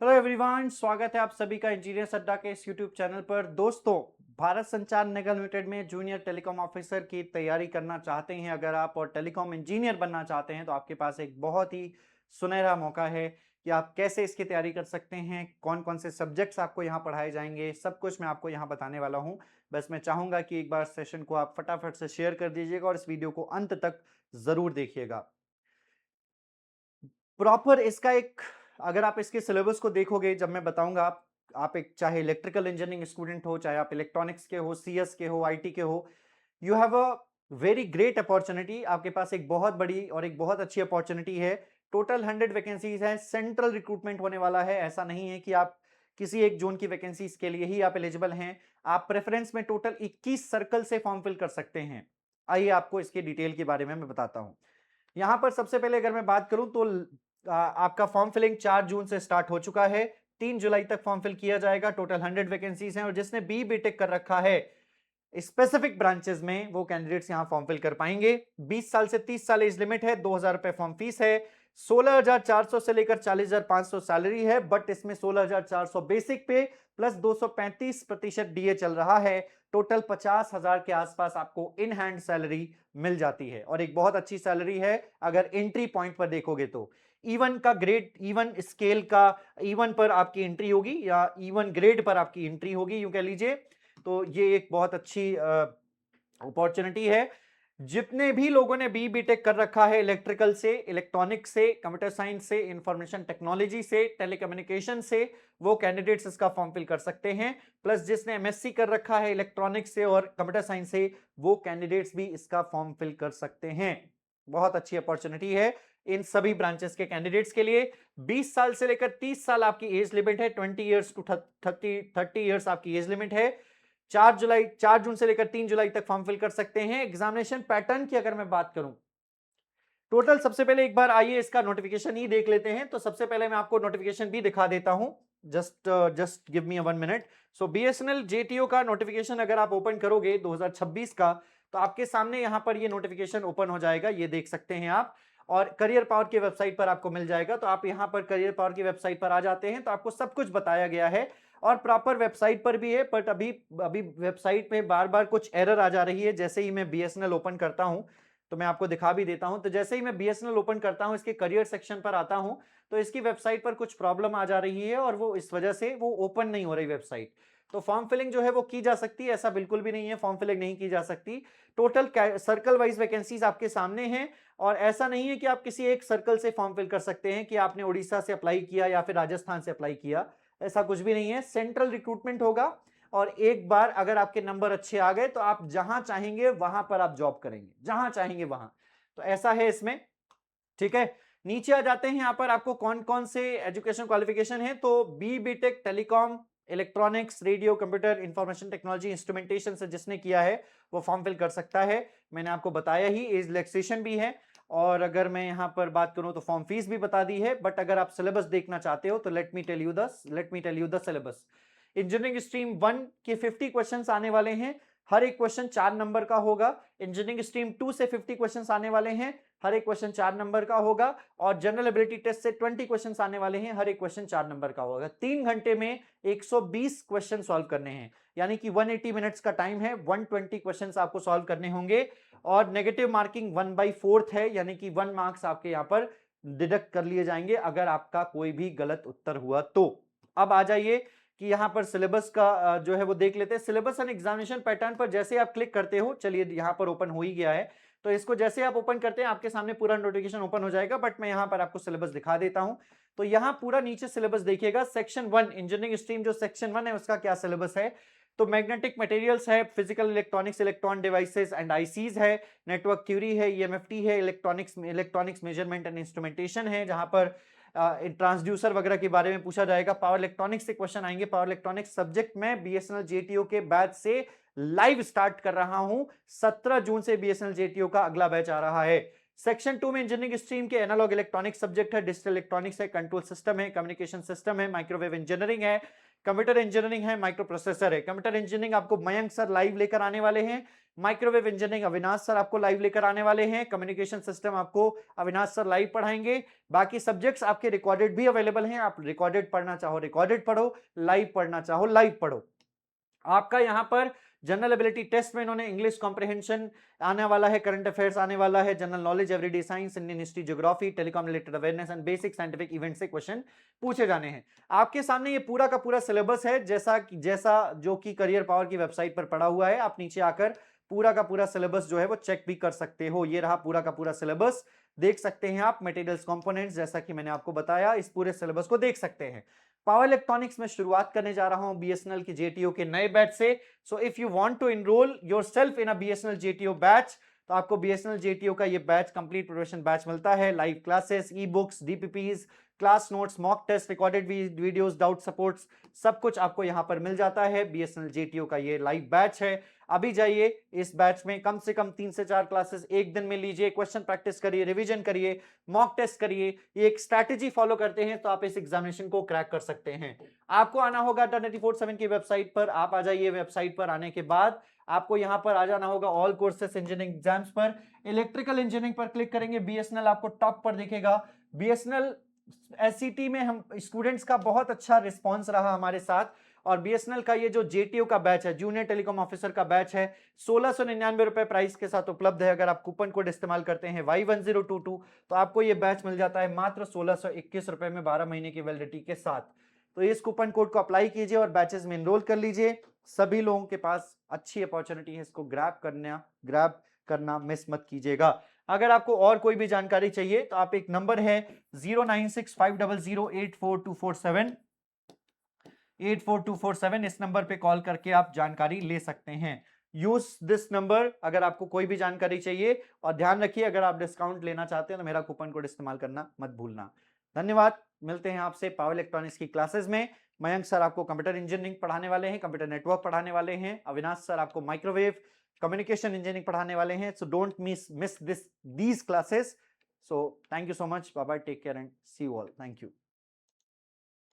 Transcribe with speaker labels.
Speaker 1: Hello everyone, स्वागत है आप सभी का इंजीनियर अड्डा के इस यूट्यूब चैनल पर। दोस्तों, भारत संचार निगम लिमिटेड में जूनियर टेलीकॉम ऑफिसर की तैयारी करना चाहते हैं अगर आप, और टेलीकॉम इंजीनियर बनना चाहते हैं, तो आपके पास एक बहुत ही सुनहरा मौका है कि आप कैसे इसकी तैयारी कर सकते हैं, कौन कौन से सब्जेक्ट्स आपको यहाँ पढ़ाए जाएंगे, सब कुछ मैं आपको यहाँ बताने वाला हूँ। बस मैं चाहूंगा कि एक बार सेशन को आप फटाफट से शेयर कर दीजिएगा और इस वीडियो को अंत तक जरूर देखिएगा। प्रॉपर इसका एक, अगर आप इसके सिलेबस को देखोगे, जब मैं बताऊंगा, आप एक चाहे इलेक्ट्रिकल इंजीनियरिंग स्टूडेंट हो, चाहे आप इलेक्ट्रॉनिक्स के हो, सीएस के हो, आईटी के हो, you have a very great opportunity. आपके पास एक बहुत बड़ी और एक बहुत अच्छी अपॉर्चुनिटी है। टोटल 100 वैकेंसीज हैं, सेंट्रल रिक्रूटमेंट होने वाला है। ऐसा नहीं है कि आप किसी एक जोन की वैकेंसीज के लिए ही आप एलिजिबल हैं। आप प्रेफरेंस में टोटल 21 सर्कल से फॉर्म फिल कर सकते हैं। आइए आपको इसके डिटेल के बारे में मैं बताता हूं। यहां पर सबसे पहले अगर मैं बात करूं तो आपका फॉर्म फिलिंग 4 जून से स्टार्ट हो चुका है। 3 जुलाई तक फॉर्म फिल किया जाएगा। टोटल 100 वैकेंसीज हैं और जिसने बी बीटेक कर रखा है स्पेसिफिक ब्रांचेस में, वो कैंडिडेट्स यहां फॉर्म फिल कर पाएंगे। 20 साल से 30 साल एज लिमिट है। 2,000 रुपए फॉर्म फीस है। 16,400 से लेकर 40,500 सैलरी है, बट इसमें 16,400 बेसिक पे प्लस 235% डीए चल रहा है। टोटल 50,000 के आसपास आपको इन हैंड सैलरी मिल जाती है और एक बहुत अच्छी सैलरी है अगर एंट्री पॉइंट पर देखोगे तो। E1 का ग्रेड, E1 स्केल का E1 पर आपकी एंट्री होगी या E1 ग्रेड पर आपकी एंट्री होगी, यूं कह लीजिए। तो ये एक बहुत अच्छी अपॉर्चुनिटी है। जितने भी लोगों ने बी बीटेक कर रखा है, इलेक्ट्रिकल से, इलेक्ट्रॉनिक्स से, कंप्यूटर साइंस से, इंफॉर्मेशन टेक्नोलॉजी से, टेलीकम्युनिकेशन से, वो कैंडिडेट्स इसका फॉर्म फिल कर सकते हैं। प्लस जिसने एमएससी कर रखा है इलेक्ट्रॉनिक्स से और कंप्यूटर साइंस से, वो कैंडिडेट्स भी इसका फॉर्म फिल कर सकते हैं। बहुत अच्छी अपॉर्चुनिटी है इन सभी ब्रांचेस के कैंडिडेट्स के लिए। 20 साल से लेकर 30 साल आपकी एज लिमिट है। 20 ईयर्स टू 30 ईयर्स आपकी एज लिमिट है। 4 जून से लेकर 3 जुलाई तक फॉर्म फिल कर सकते हैं। एग्जामिनेशन पैटर्न की अगर मैं बात करूं, टोटल सबसे पहले एक बार आइए इसका नोटिफिकेशन ही देख लेते हैं। तो सबसे पहले मैं आपको नोटिफिकेशन भी दिखा देता हूं। Just give me 1 minute. So BSNL JTO का नोटिफिकेशन अगर आप ओपन करोगे 2026 का, तो आपके सामने यहां पर ये नोटिफिकेशन ओपन हो जाएगा। ये देख सकते हैं आप, और करियर पावर की वेबसाइट पर आपको मिल जाएगा। तो आप यहां पर करियर पावर की वेबसाइट पर आ जाते हैं तो आपको सब कुछ बताया गया है और प्रॉपर वेबसाइट पर भी है। बट अभी अभी वेबसाइट में बार बार कुछ एरर आ जा रही है। जैसे ही मैं बीएसएनएल ओपन करता हूं, तो मैं आपको दिखा भी देता हूं। तो जैसे ही मैं बीएसएनएल ओपन करता हूं, इसके करियर सेक्शन पर आता हूं, तो इसकी वेबसाइट पर कुछ प्रॉब्लम आ जा रही है और वो इस वजह से वो ओपन नहीं हो रही वेबसाइट। तो फॉर्म फिलिंग जो है वो की जा सकती है, ऐसा बिल्कुल भी नहीं है फॉर्म फिलिंग नहीं की जा सकती। टोटल सर्कल वाइज वैकेंसीज आपके सामने हैं और ऐसा नहीं है कि आप किसी एक सर्कल से फॉर्म फिल कर सकते हैं कि आपने उड़ीसा से अप्लाई किया या फिर राजस्थान से अप्लाई किया। ऐसा कुछ भी नहीं है। सेंट्रल रिक्रूटमेंट होगा और एक बार अगर आपके नंबर अच्छे आ गए तो आप जहां चाहेंगे वहां पर आप जॉब करेंगे, जहां चाहेंगे वहां। तो ऐसा है इसमें। ठीक है, नीचे आ जाते हैं। यहां पर आपको कौन कौन से एजुकेशन क्वालिफिकेशन है, तो B BTech telecom, electronics, radio, computer, information technology, instrumentation से जिसने किया है वो फॉर्म फिल कर सकता है। मैंने आपको बताया ही, एज रिलैक्सेशन भी है। और अगर मैं यहां पर बात करूं तो फॉर्म फीस भी बता दी है। बट अगर आप सिलेबस देखना चाहते हो तो let me tell you the syllabus. Engineering stream 1 के 50 क्वेश्चंस आने वाले हैं। हर एक क्वेश्चन 4 नंबर का होगा। इंजीनियरिंग स्ट्रीम 2 से 50 क्वेश्चंस आने वाले हैं। हर एक क्वेश्चन 4 नंबर का होगा। और जनरल एबिलिटी टेस्ट से 20 क्वेश्चंस आने वाले हैं। हर एक क्वेश्चन 4 नंबर का होगा। 3 घंटे में 120 क्वेश्चन सॉल्व करने हैं, यानी कि 180 मिनट्स का टाइम है। 120 क्वेश्चंस आपको सॉल्व करने होंगे और नेगेटिव मार्किंग 1/4 है, यानी कि 1 मार्क्स आपके यहां पर डिडक्ट कर लिए जाएंगे अगर आपका कोई भी गलत उत्तर हुआ तो। अब आ जाइए कि यहां पर सिलेबस का जो है वो देख लेते हैं। सिलेबस एंड एग्जामिनेशन पैटर्न पर जैसे आप क्लिक करते हो, चलिए यहां पर ओपन हो ही गया है, तो इसको जैसे आप ओपन करते हैं आपके सामने पूरा नोटिफिकेशन ओपन हो जाएगा। बट मैं यहां पर आपको सिलेबस दिखा देता हूं। तो यहां पूरा नीचे सिलेबस देखिएगा। सेक्शन 1 इंजीनियरिंग स्ट्रीम जो सेक्शन 1 है उसका क्या सिलेबस है, तो मैग्नेटिक मटेरियल्स है, physical electronics, electron devices and ICs है, नेटवर्क थ्योरी है, ईएमएफटी है, इलेक्ट्रॉनिक्स मेजरमेंट एंड इंस्ट्रूमेंटेशन है, जहां पर ट्रांसड्यूसर वगैरह के बारे में पूछा जाएगा। पावर इलेक्ट्रॉनिक्स से क्वेश्चन आएंगे। पावर इलेक्ट्रॉनिक्स सब्जेक्ट में बीएसएनएल जेटीओ के बैच से लाइव स्टार्ट कर रहा हूं। 17 जून से बीएसएनएल जेटीओ का अगला बैच आ रहा है। सेक्शन 2 में इंजीनियरिंग स्ट्रीम के एनालॉग इलेक्ट्रॉनिक्स सब्जेक्ट है, डिजिटल इलेक्ट्रॉनिक्स है, कंट्रोल सिस्टम है, कम्युनिकेशन सिस्टम है, माइक्रोवेव इंजीनियरिंग है, कंप्यूटर इंजीनियरिंग है, माइक्रो प्रोसेसर है। कंप्यूटर इंजीनियरिंग आपको मयंक सर लाइव लेकर आने वाले हैं। माइक्रोवेव इंजीनियरिंग अविनाश सर आपको लाइव लेकर आने वाले हैं। कम्युनिकेशन सिस्टम आपको अविनाश सर लाइव पढ़ाएंगे। बाकी सब्जेक्ट्स आपके रिकॉर्डेड भी अवेलेबल हैं, आप रिकॉर्डेड पढ़ना चाहो रिकॉर्डेड पढ़ो, लाइव पढ़ना चाहो लाइव पढ़ो। आपका यहां पर जनरल एबिलिटी टेस्ट में इन्होंने इंग्लिश कॉम्प्रिहेंशन आने वाला है, करंट अफेयर्स आने वाला है, general knowledge, everyday science, Indian history, geography, telecom related awareness and basic scientific event से क्वेश्चन पूछे जाने हैं। आपके सामने ये पूरा का पूरा सिलेबस है, जैसा जो कि करियर पावर की वेबसाइट पर पड़ा हुआ है। आप नीचे आकर पूरा का पूरा सिलेबस जो है वो चेक भी कर सकते हो। ये रहा पूरा का पूरा सिलेबस, देख सकते हैं आप। मटेरियल्स कंपोनेंट्स जैसा कि मैंने आपको बताया, इस पूरे सिलेबस को देख सकते हैं। पावर इलेक्ट्रॉनिक्स में शुरुआत करने जा रहा हूं बीएसएनएल की जेटीओ के नए बैच से। So if you want to enrol yourself in a BSNL JTO batch, तो आपको बीएसएनएल जेटीओ का ये बैच कंप्लीट प्रिपरेशन बैच मिलता है। Live classes, e books, DPPs, class notes, mock test, recorded videos, doubt supports, सब कुछ आपको यहां पर मिल जाता है। बीएसएनएल जेटीओ का ये लाइव बैच है। अभी जाइए इस बैच में कम से कम 3 से 4 क्लासेस एक दिन में लीजिए, क्वेश्चन प्रैक्टिस करिए, रिवीजन करिए, मॉक टेस्ट करिए। ये एक स्ट्रैटेजी फॉलो करते हैं तो आप इस एग्जामिनेशन को क्रैक कर सकते हैं। आपको आना होगा Atta 24/7 की वेबसाइट पर। आप आ जाइए वेबसाइट पर। आने के बाद आपको यहां पर आ जाना होगा ऑल कोर्सेस इंजीनियरिंग एग्जाम्स पर। इलेक्ट्रिकल इंजीनियरिंग पर क्लिक करेंगे, बीएसएनएल आपको टॉप पर दिखेगा। बीएसएनएल एससीटी में हम स्टूडेंट्स का बहुत अच्छा रिस्पॉन्स रहा हमारे साथ। और बीएसएनएल का ये जो जेटीओ का बैच है, जूनियर टेलीकॉम ऑफिसर का बैच है, 1699 रुपए प्राइस के साथ उपलब्ध है। अगर आप कूपन कोड इस्तेमाल करते हैं Y1022, तो आपको ये बैच मिल जाता है मात्र 1621 रुपए में 12 महीने की वैलिडिटी के साथ। तो इस कूपन कोड को अप्लाई कीजिए और बैचेस में एनरोल कर लीजिए। सभी लोगों के पास अच्छी अपॉर्चुनिटी है, इसको ग्रैब करना मिस मत कीजिएगा। अगर आपको और कोई भी जानकारी चाहिए तो आप एक नंबर है 09650084247 84247, इस नंबर पे कॉल करके आप जानकारी ले सकते हैं। यूज दिस नंबर अगर आपको कोई भी जानकारी चाहिए। और ध्यान रखिए, अगर आप डिस्काउंट लेना चाहते हैं तो मेरा कूपन कोड इस्तेमाल करना मत भूलना। धन्यवाद। मिलते हैं आपसे पावर इलेक्ट्रॉनिक्स की क्लासेस में। मयंक सर आपको कंप्यूटर इंजीनियरिंग पढ़ाने वाले हैं, कंप्यूटर नेटवर्क पढ़ाने वाले हैं। अविनाश सर आपको माइक्रोवेव कम्युनिकेशन इंजीनियरिंग पढ़ाने वाले हैं। So don't miss these classes. So thank you so much, bye bye, take care and see you all. Thank you.